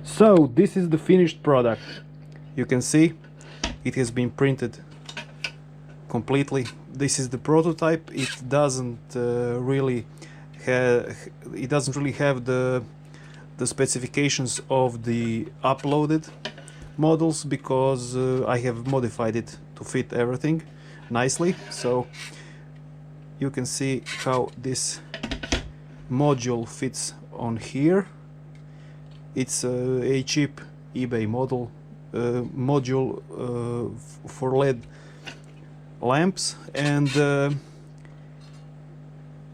So this is the finished product. You can see it has been printed completely. This is the prototype. It doesn't really have the specifications of the uploaded models, because I have modified it to fit everything nicely. So you can see how this module fits on here. It's a cheap eBay module for LED lamps, and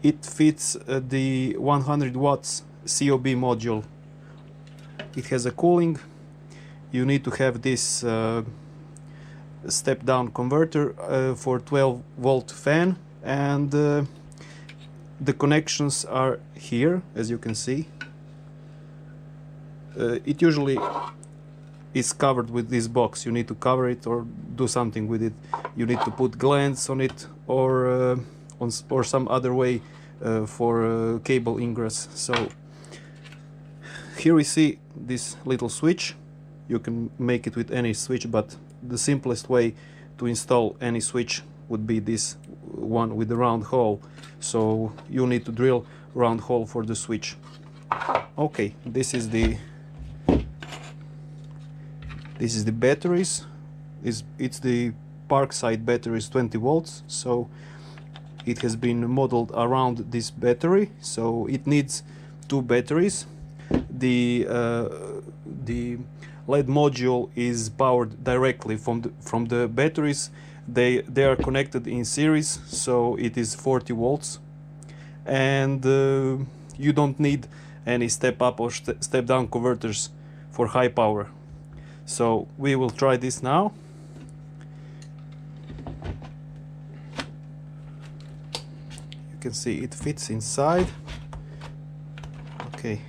it fits the 100 watts COB module. It has a cooling. You need to have this step down converter for 12 volt fan, and the connections are here, as you can see. It usually is covered with this box. You need to cover it or do something with it. You need to put glands on it, or some other way for cable ingress. So here we see this little switch. You can make it with any switch, but the simplest way to install any switch would be this one with the round hole. So you need to drill round hole for the switch. Okay, this is the batteries. It's the parkside batteries, 20 volts. So it has been modeled around this battery, so it needs two batteries. The LED module is powered directly from the batteries. They are connected in series, so it is 40 volts, and you don't need any step up or step down converters for high power. So we will try this now. You can see it fits inside. Okay.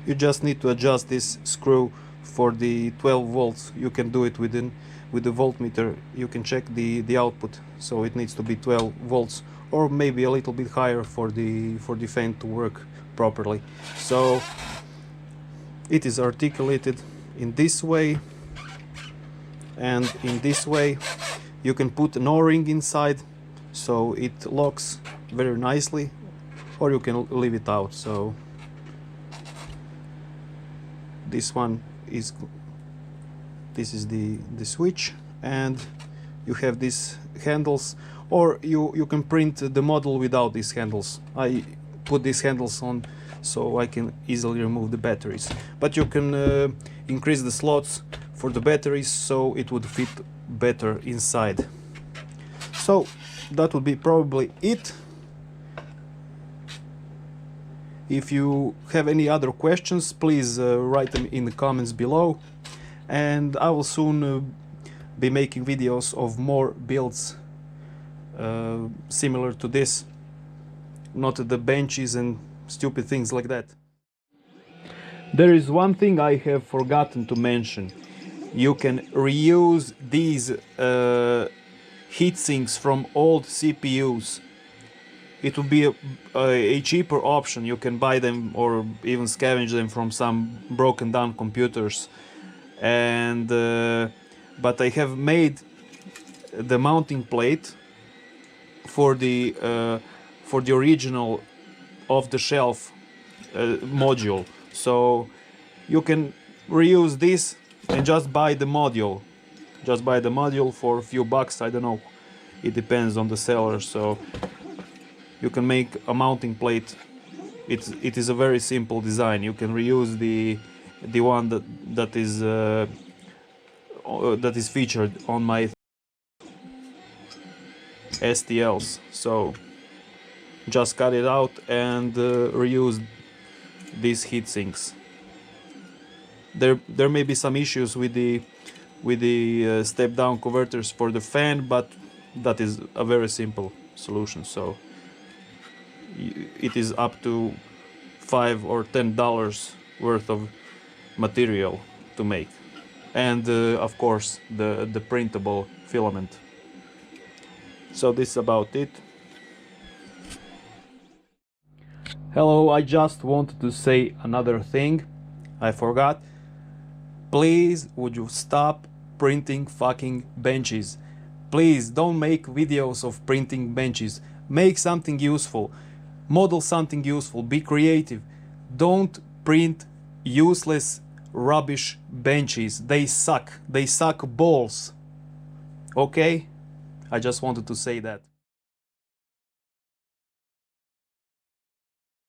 You just need to adjust this screw for the 12 volts. You can do it with the voltmeter. You can check the output, so it needs to be 12 volts, or maybe a little bit higher for the fan to work properly. So it is articulated in this way and in this way. You can put an O-ring inside, so it locks very nicely, or you can leave it out. So this is the switch, and you have these handles, or you can print the model without these handles. I put these handles on so I can easily remove the batteries, but you can increase the slots for the batteries so it would fit better inside. So that would be probably it. If you have any other questions, please write them in the comments below, and I will soon be making videos of more builds similar to this, not the benches and stupid things like that. There is one thing I have forgotten to mention. You can reuse these heat sinks from old CPUs. It would be a cheaper option. You can buy them or even scavenge them from some broken down computers. And but I have made the mounting plate for the original off-the-shelf module. So you can reuse this and just buy the module. Just buy the module for a few bucks. I don't know. It depends on the seller. So you can make a mounting plate. It is a very simple design. You can reuse the one that is featured on my STLs. So just cut it out and reuse these heat sinks. There may be some issues with the step down converters for the fan, but that is a very simple solution. So it is up to $5 or $10 worth of material to make. And of course the printable filament. So this is about it. Hello, I just wanted to say another thing I forgot. Please, would you stop printing fucking benches? Please don't make videos of printing benches. Make something useful. Model something useful. Be creative. Don't print useless rubbish benches. They suck. They suck balls. Okay? I just wanted to say that.